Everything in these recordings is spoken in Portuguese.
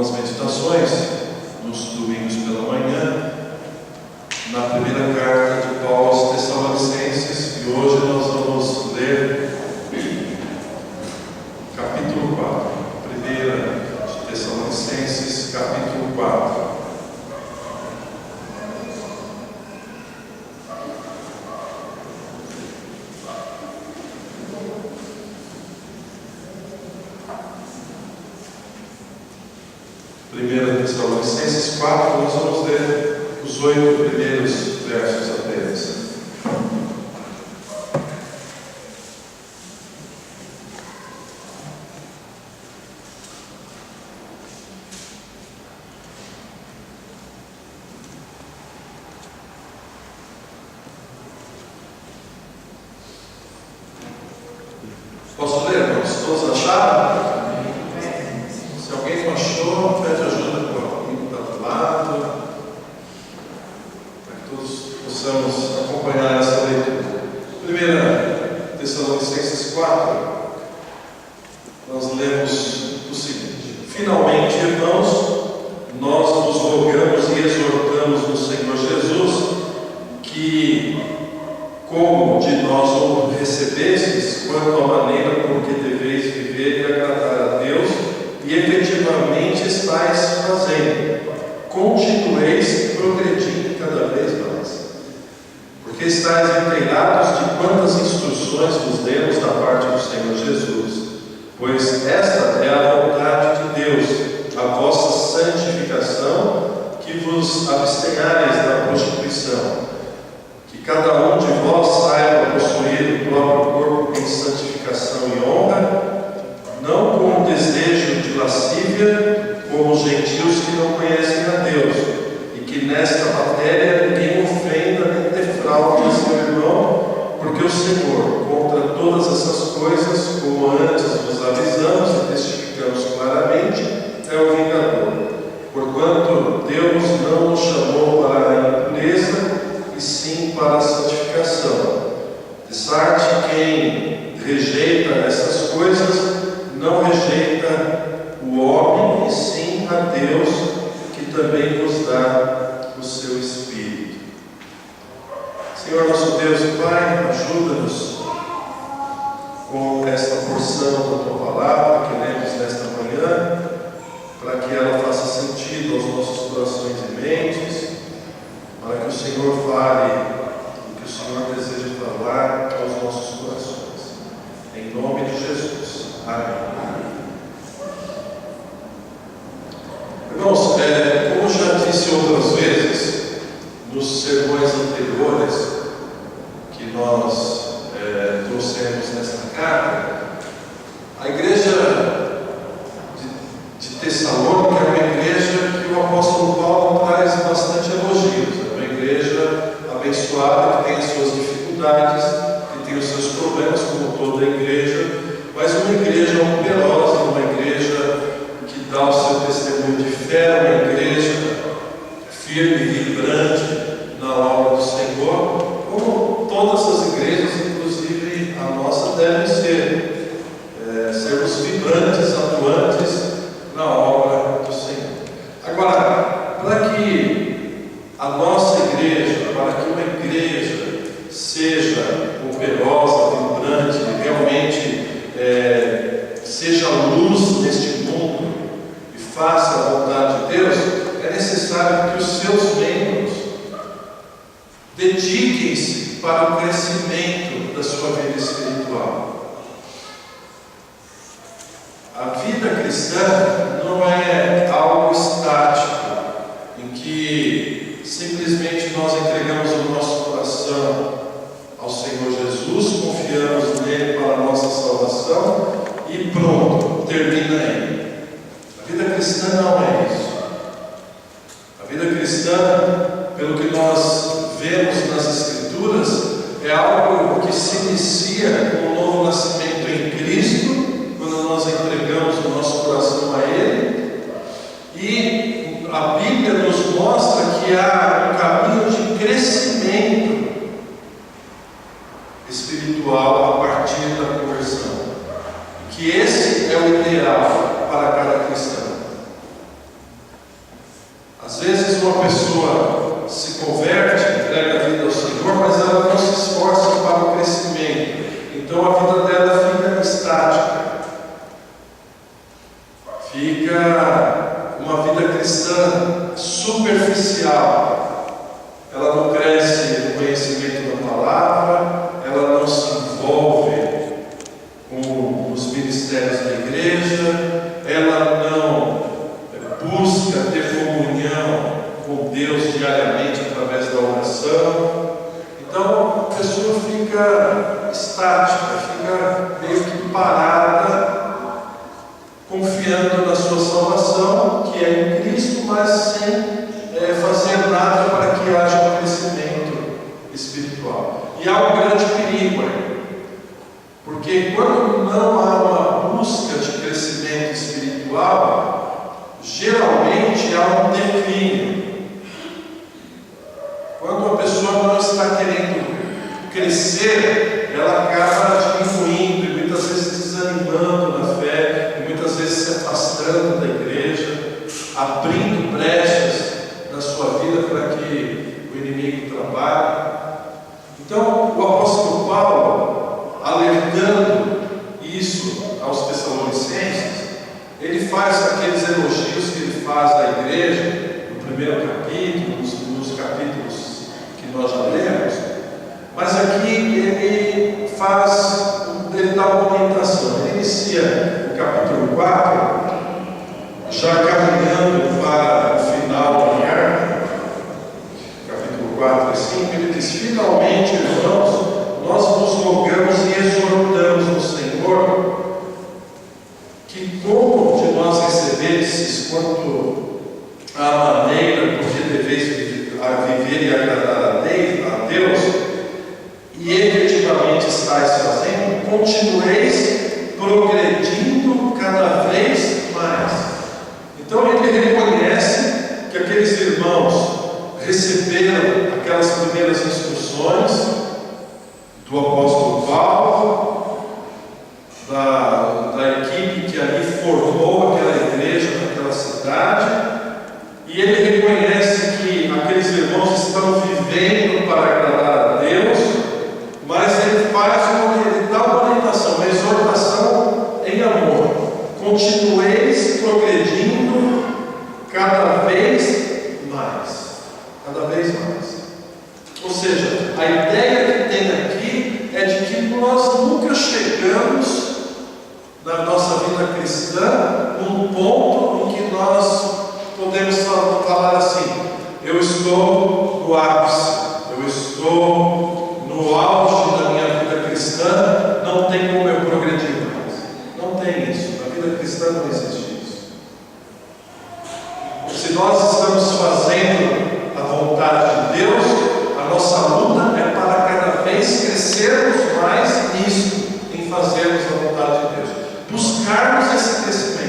algumas meditações nos domingos pela manhã na primeira carta de Paulo aos Tessalonicenses, e hoje nós vamos ler capítulo 4, primeira de Tessalonicenses, capítulo 4. Primeira Tessalonicenses 4, nós vamos ler os 8 primeiros versos apenas. Posso ler, irmãos? Todos acharam? Se alguém não achou, pede ajuda para alguém que está do lado, para que todos possamos acompanhar essa leitura. Primeira Tessalonicenses 4, nós lemos o seguinte: finalmente, irmãos, nós vos rogamos e exortamos no Senhor Jesus que, como de nós o recebestes, quanto à maneira com que deveis viver e agradar a Deus, e efetivamente estáis fazendo, continueis progredindo cada vez mais, porque estáis inteirados de quantas instruções vos demos da parte do Senhor Jesus, pois esta é a vontade de Deus, a vossa santificação, que vos abstenhais da prostituição, que cada um de vós saiba possuir o próprio corpo em santificação e honra, não com o desejo de lascívia, como os gentios que não conhecem a Deus, e que nesta matéria ninguém ofenda nem defraude seu irmão, porque o Senhor, contra todas essas coisas, como antes vos avisamos e testificamos claramente, é o vingador. Porquanto Deus não nos chamou para a impureza, e sim para a santificação. De sorte quem rejeita essas coisas não rejeita o homem, e sim a Deus, que também nos dá o seu Espírito. Senhor nosso Deus e Pai, ajuda-nos com esta porção da Tua Palavra que lemos nesta manhã, para que ela faça sentido aos nossos corações e mentes, para que o Senhor fale o que o Senhor deseja falar aos nossos corações. Em nome de Jesus. Amém. Irmãos, como já disse outras vezes, nos sermões anteriores que nós trouxemos nesta carta, a igreja de Tessalônica é uma igreja que o apóstolo Paulo traz bastante elogios. É uma igreja abençoada, que tem as suas dificuldades, que tem os seus problemas, como toda igreja, mas uma igreja operosa, uma igreja que dá o seu testemunho de fé, uma igreja firme e vibrante na obra do Senhor, como todas as igrejas, inclusive a nossa, devem ser, sermos vibrantes, atuantes na obra do Senhor. Agora, para que a nossa igreja, para que uma igreja seja operosa, vibrante, realmente seja luz neste mundo e faça a vontade de Deus, é necessário que os seus membros dediquem-se para o crescimento da sua vida espiritual. A vida cristã não é algo estático, em que simplesmente nós entregamos o nosso coração ao Senhor Jesus, confiamos nele para a nossa salvação e pronto, termina aí. A vida cristã não é isso. A vida cristã, pelo que nós vemos nas Escrituras, é algo que se inicia com o novo nascimento em Cristo, quando nós entregamos o nosso coração a Ele, e a Bíblia nos mostra que há um caminho de crescimento espiritual a partir da conversão, que esse é o ideal para cada cristão. vezes uma pessoa se converte, entrega a vida ao Senhor, mas ela não se esforça para o crescimento. Então a vida dela fica estática. Fica uma vida cristã superficial. Ela não cresce no conhecimento da palavra, ela não se envolve com os ministérios da igreja, ela não busca ter comunhão com Deus diariamente através da oração. Então a pessoa fica estática, fica meio que parada, confiando na sua salvação, que é em Cristo, mas sem fazer nada para que haja um crescimento espiritual. E há um grande perigo aí, porque quando não há uma busca de crescimento espiritual, geralmente há um declínio. Quando a pessoa não está querendo crescer, ela acaba diminuindo e muitas vezes desanimando na fé, e muitas vezes se afastando da igreja, abrindo brechas na sua vida para que o inimigo trabalhe. Então, o apóstolo Paulo, alertando isso aos Tessalonicenses, ele faz aqueles elogios que ele faz à igreja, no primeiro capítulo, nos capítulos que nós já lemos, mas aqui ele dá uma orientação. Ele inicia o capítulo 4, já caminhando para o final da carta, capítulo 4 e 5, ele diz: finalmente, irmãos, nós vos rogamos e exortamos no Senhor que, como de nós recebestes quanto à maneira por que deveis viver e agradar a Deus, e efetivamente estáis fazendo, continueis progredindo cada vez mais. Então ele reconhece que aqueles irmãos receberam aquelas primeiras instruções do apóstolo Paulo, da equipe que ali formou aquela igreja naquela cidade, e ele reconhece que aqueles irmãos estão vivendo para agradar a Deus, mas ele dá uma orientação, uma exortação em amor. Continueis progredindo cada vez mais. Cada vez mais. Ou seja, a ideia que tem aqui é de que nós nunca chegamos na nossa vida cristã num ponto em que nós podemos falar assim: eu estou no ápice, eu estou no auge da minha vida cristã, não tem como eu progredir mais. Não tem isso. Na vida cristã não existe isso. Se nós estamos fazendo a vontade de Deus, a nossa luta é para cada vez crescermos mais nisso, em fazermos a vontade de Deus, buscarmos esse crescimento.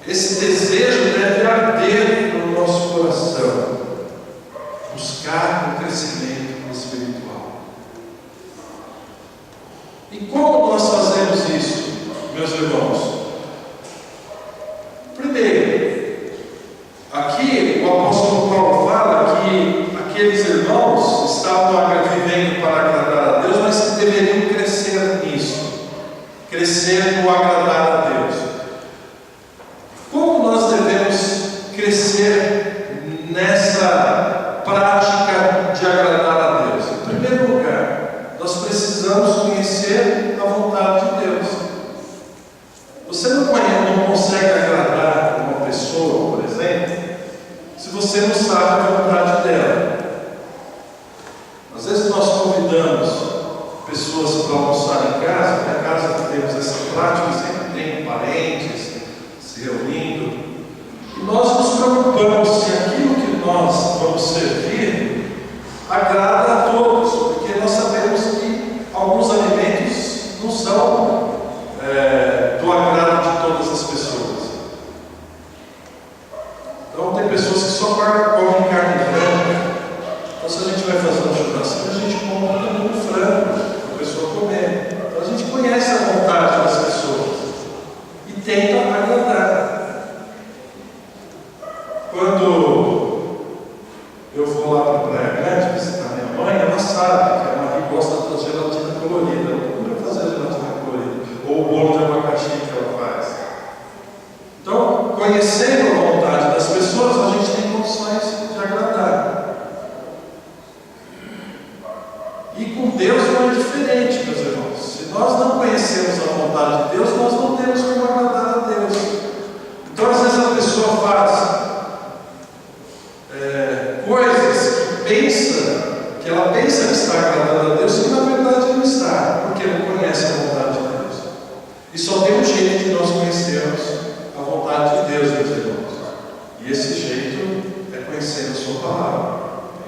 Esse desejo deve arder no nosso coração, buscar o crescimento espiritual. E como nós fazemos isso, meus irmãos? Primeiro, aqui o apóstolo Paulo fala que aqueles irmãos estavam vivendo para agradar a Deus, mas que deveriam crescer nisso, crescer no agradar a Deus. Como nós devemos crescer nessa prática de agradar a Deus? Em primeiro lugar, nós precisamos conhecer a vontade de Deus. Você não consegue agradar uma pessoa, por exemplo, se você não sabe a vontade dela. Às vezes nós convidamos pessoas para almoçar em casa, na casa que temos essa prática, sempre tem parentes se reunindo, e nós nos preocupamos se aquilo que nós vamos servir agrada a todos, porque nós sabemos que alguns alimentos não são do agrado de todas as pessoas. Então tem pessoas que só comem carne branca. Então se a gente vai fazer um churrasco, a gente compra também um frango para a pessoa comer. Então a gente conhece a vontade das pessoas e tenta agradar. ou o bolo de abacaxi que ela faz. Então, conhecendo a vontade das pessoas, a gente tem condições de agradar. E com Deus não é diferente, meus irmãos. Se nós não conhecemos a vontade de Deus, nós não temos como agradar a Deus. Então, às vezes a pessoa faz coisas que ela pensa que está agradando a Deus, que na verdade não está, porque não conhece a vontade de Deus. E só tem um jeito de nós conhecermos a vontade de Deus, meus irmãos. E esse jeito é conhecendo a sua palavra,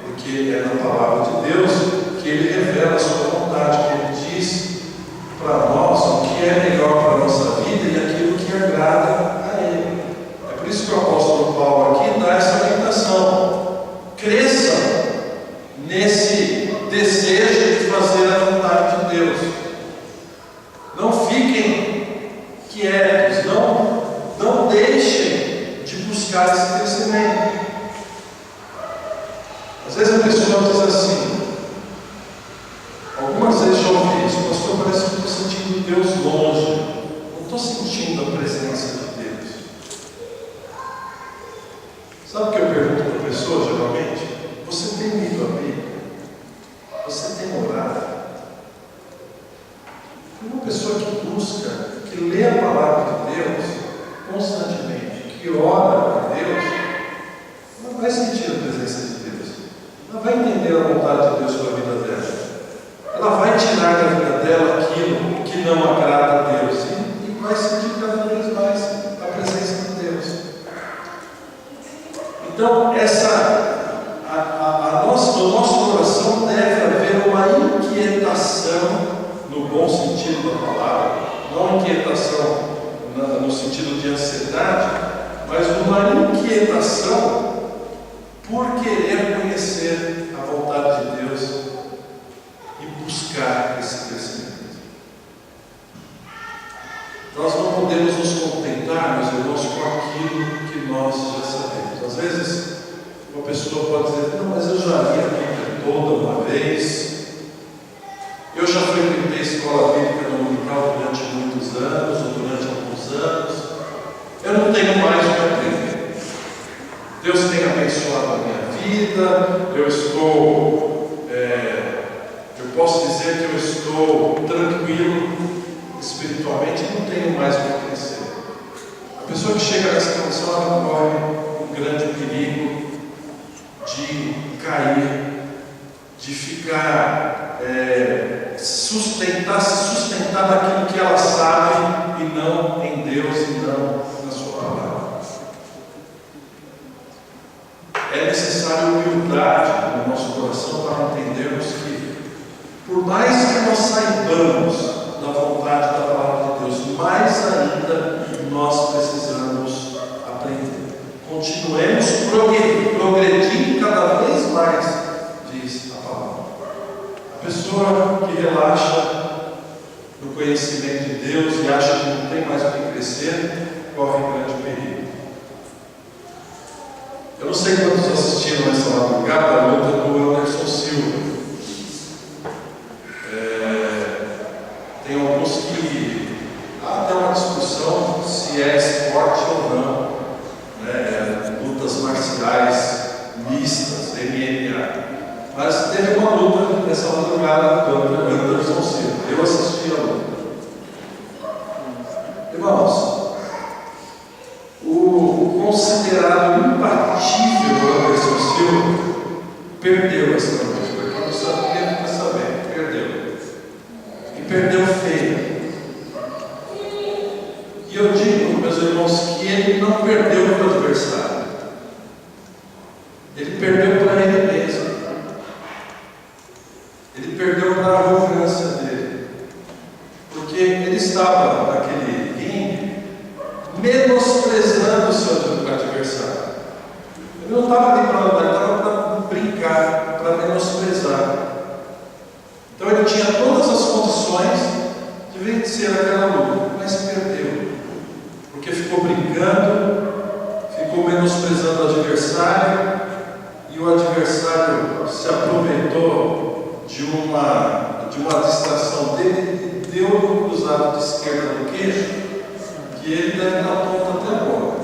porque é na palavra de Deus que Ele revela a sua vontade, que Ele diz para nós o que é melhor para a nossa vida e aquilo que agrada a Ele. É por isso que o apóstolo Paulo aqui dá essa orientação. Cresçam nesse desejo de fazer a vontade de Deus. Não fiquem quietos, não deixem de buscar esse crescimento. Às vezes a pessoa diz assim, algumas vezes já ouvi isso, pastor, parece que estou sentindo Deus longe, não estou sentindo a presença de Deus. Sabe o que eu pergunto para a pessoa geralmente? Você tem lido a Bíblia? Você tem orado? Uma pessoa que busca, que lê a palavra de Deus constantemente, que ora a Deus, ela vai sentir a presença de Deus. Ela vai entender a vontade de Deus para a vida dela. Ela vai tirar da vida dela aquilo que não agrada a Deus e vai sentir cada vez mais a presença de Deus. Então, no nosso coração deve haver uma inquietação, no bom sentido da palavra, não inquietação no sentido de ansiedade, mas uma inquietação por querer conhecer a vontade de Deus e buscar esse crescimento. Nós não podemos nos contentar, meus irmãos, com aquilo que nós já sabemos. Às vezes, uma pessoa pode dizer, não, mas eu já li a Bíblia toda uma vez, eu já frequentei escola bíblica dominical durante muitos anos, ou durante alguns anos, eu não tenho mais o que aprender. Deus tem abençoado a minha vida, eu posso dizer que eu estou tranquilo espiritualmente e não tenho mais o que crescer. A pessoa que chega nessa condição, ela corre um grande perigo de cair, de ficar se sustentar naquilo que ela sabe e não em Deus e não na sua palavra. É necessário humildade no nosso coração para entendermos que, por mais que nós saibamos da vontade da palavra de Deus, mais ainda nós precisamos aprender. Continuemos progredindo cada vez mais, diz a palavra. A pessoa que relaxa no conhecimento de Deus e acha que não tem mais o que crescer, corre grande perigo. Eu não sei quantos assistiram essa madrugada a luta do Anderson Silva. Tem alguns que há até uma discussão se é esporte ou não, lutas marciais mistas, MMA. Mas teve uma luta nessa madrugada do Anderson Silva. Eu assisti a luta. Irmãos, o considerado imbatível Anderson Silva perdeu essa luta. Porque não sabia, fica sabendo, perdeu. E perdeu feio. E eu digo, meus irmãos, que ele não perdeu para o adversário. Ele perdeu para ele mesmo. Ele perdeu para a arrogância dele. Porque ele estava naquele ringue menosprezando o seu adversário. Ele não estava ali para andar, ele estava para brincar, para menosprezar. Então ele tinha todas as condições de vencer aquela luta, mas perdeu. Porque ficou brincando, ficou menosprezando o adversário, e o adversário se aproveitou de uma distração dele e deu no cruzado lado esquerdo do queixo, que ele deve estar tonto até agora.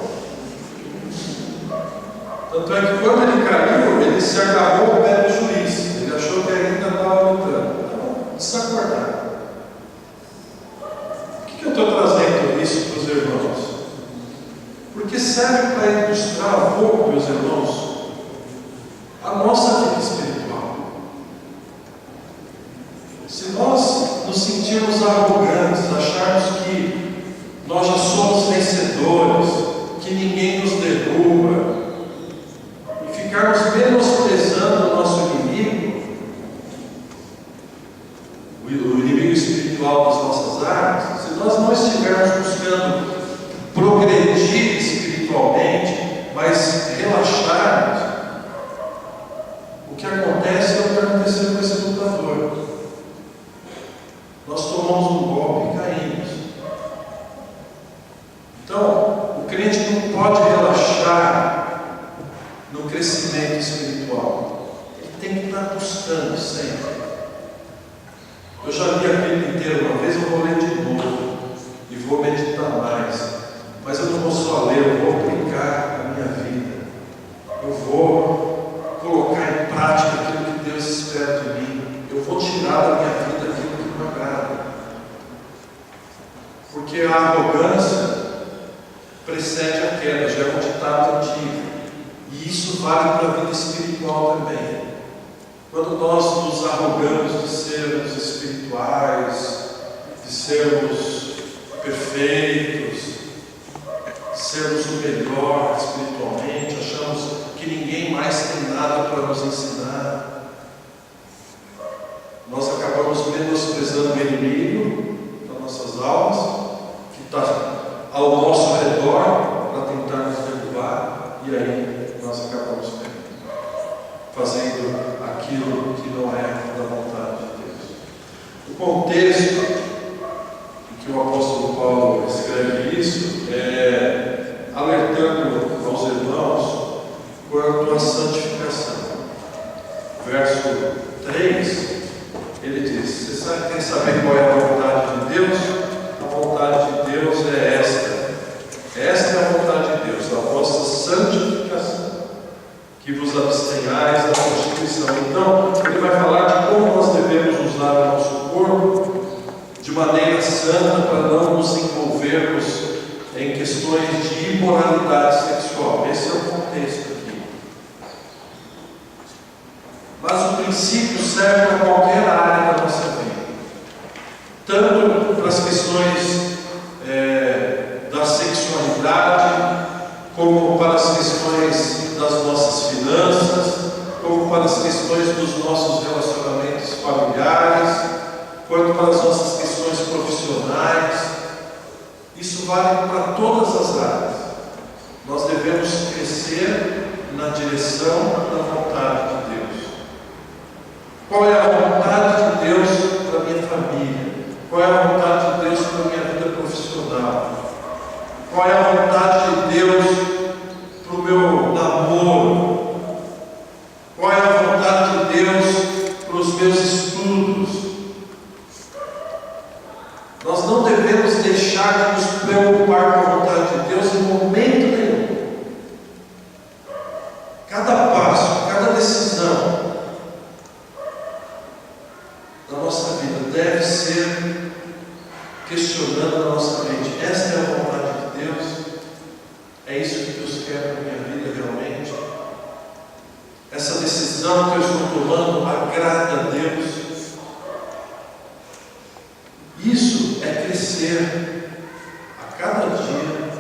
Tanto é que quando ele caiu, ele se agarrou ao pé do juiz. Ele achou que ainda estava lutando. Então, desacordado. Por que eu estou trazendo isso para os irmãos? Porque serve para ilustrar um pouco, meus irmãos, a nossa vida espiritual. Se nós nos sentirmos arrogantes, acharmos que nós já somos vencedores, que ninguém nos derruba, e ficarmos menosprezando o nosso inimigo, o inimigo espiritual das nossas armas, se nós não estivermos buscando progredir espiritualmente, mas relaxarmos, o que acontece é o que aconteceu com esse lutador. Nós tomamos um golpe e caímos. Então, o crente não pode relaxar no crescimento espiritual. Ele tem que estar buscando sempre. Eu já li a Bíblia inteira, uma vez eu vou ler de novo e vou meditar mais. Mas eu não vou só ler, eu vou aplicar na minha vida. Eu vou colocar em prática aquilo que Deus espera de mim. Eu vou tirar da minha vida aquilo que não agrada. Porque a arrogância precede a queda, já é um ditado antigo. E isso vale para a vida espiritual também. Quando nós nos arrogamos de sermos espirituais, de sermos perfeitos, sermos o melhor espiritualmente, achamos que ninguém mais tem nada para nos ensinar, nós acabamos menosprezando o inimigo das nossas almas, que está ao nosso redor para tentar nos derrubar, e aí nós acabamos fazendo aquilo que não é da vontade de Deus. O contexto em que o apóstolo Paulo escreve isso é alertando aos irmãos quanto à santificação. Verso 3, ele diz: você quer saber qual é a vontade de Deus? A vontade de Deus é esta. Esta é a vontade de Deus, a vossa santificação, que vos abstenhais da prostituição. Então, ele vai falar de como nós devemos usar o nosso corpo de maneira santa para não nos envolvermos em questões de imoralidade sexual. Esse é o contexto aqui. Mas o princípio serve para qualquer área da nossa vida, tanto para as questões da sexualidade, como para as questões das nossas finanças, como para as questões dos nossos relacionamentos familiares, quanto para as nossas questões profissionais. Isso vale para todas as áreas. Nós devemos crescer na direção da vontade de Deus. Qual é a vontade de Deus para a minha família? Qual é a vontade de Deus para a minha vida profissional? Qual é a vontade de Deus para o meu namoro? Qual é a vontade de Deus para os meus estudos? Nós não devemos deixar de nos preocupar com a vontade de Deus em momento nenhum. Cada passo, cada decisão da nossa vida deve ser questionando a nossa mente: esta é a vontade de Deus? É isso que Deus quer para a minha vida realmente? Essa decisão que eu estou tomando agrada a Deus? Isso é crescer a cada dia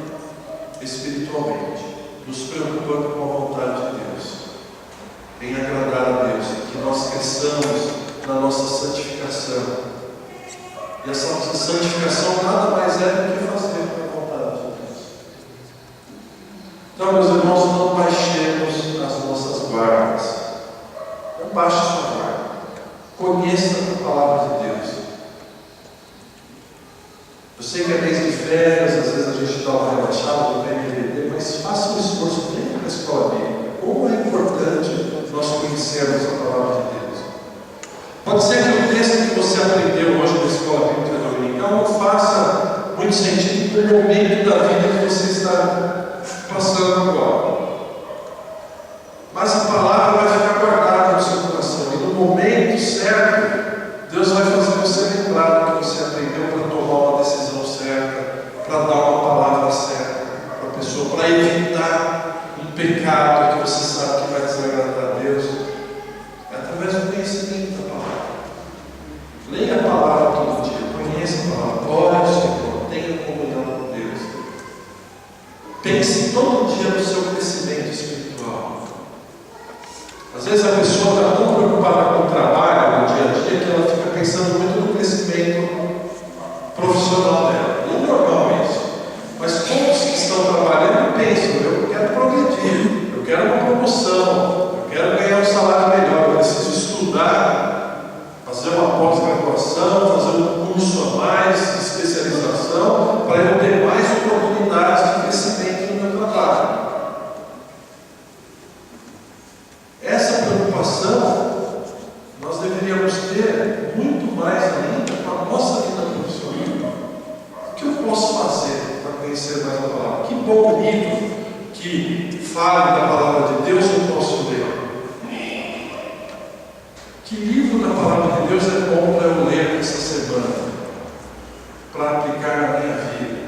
espiritualmente, nos preocupando com a vontade de Deus, em agradar a Deus, que nós cresçamos na nossa santificação. E essa nossa santificação nada mais é do que fazer a vontade de Deus. Então, meus irmãos, não baixemos as nossas guardas. Não baixe sua guarda. Conheça a palavra de Deus. Eu sei que é mês de férias, às vezes a gente dá uma relaxada, não tem DVD, mas faça um esforço, venha para a escola bíblica. Como é importante nós conhecermos a palavra de Deus. Pode ser que o texto que você aprendeu hoje na escola bíblica dominical não faça muito sentido com o momento da vida que você está passando agora. Mas a palavra vai ficar guardada no seu coração. E no momento certo, Deus vai fazer você lembrar do que você aprendeu para tomar uma decisão certa, para dar uma palavra certa para a pessoa, para evitar um pecado que você sabe que vai desagradar a Deus. É através do conhecimento da palavra. Leia a palavra todo dia, conheça a palavra, ore ao Senhor, tenha comunhão com Deus. Pense todo dia no seu crescimento espiritual. Às vezes a pessoa está tão preocupada com o trabalho no dia a dia que ela fica pensando muito no crescimento profissional dela. E é normal isso. Mas todos que estão trabalhando pensam: eu quero progredir, eu quero uma promoção, eu quero ganhar um salário melhor, eu preciso estudar, fazer uma pós-graduação, fazer um curso a mais, especialização, para eu ter mais oportunidades de crescimento no meu trabalho. Essa preocupação nós deveríamos ter muito mais ainda com a nossa vida profissional. O que eu posso fazer para conhecer mais a palavra? Que bom livro que fale da palavra de Deus eu posso ler? Que livro da palavra de Deus é bom para eu ler essa semana, para aplicar na minha vida?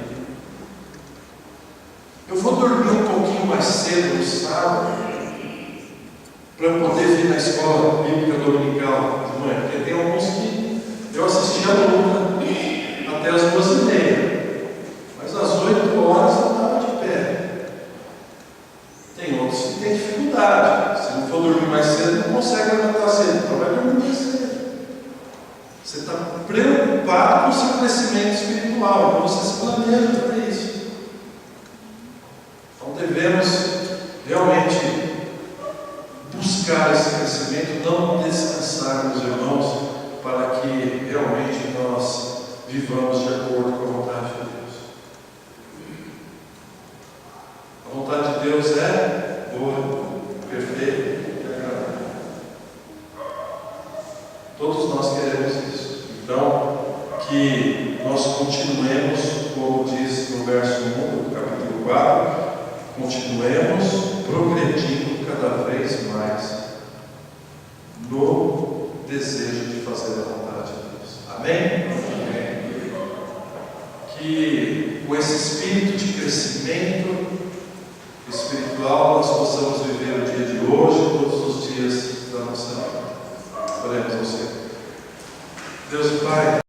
Eu vou dormir um pouquinho mais cedo no sábado, para eu poder vir na escola bíblica dominical de manhã, porque tem alguns que eu assisti a luta até as 2h30, mas às 8 horas eu estava de pé. Tem outros que têm dificuldade, se não for dormir mais cedo, não consegue levantar cedo, então vai dormir mais cedo. Você está preocupado com o seu crescimento espiritual, então você se planeja para isso. Então devemos realmente buscar esse crescimento, não descansar, meus irmãos, para que realmente nós vivamos de acordo com a vontade de Deus. A vontade de Deus é boa, perfeita e agradável. Todos nós queremos isso. Então, que nós continuemos, como diz no verso 1 do capítulo 4, continuemos progredindo cada vez mais no desejo de fazer a vontade de Deus. Amém? Amém. Que com esse espírito de crescimento espiritual nós possamos viver o dia de hoje, todos os dias da nossa vida. Oremos ao Senhor. Deus Pai,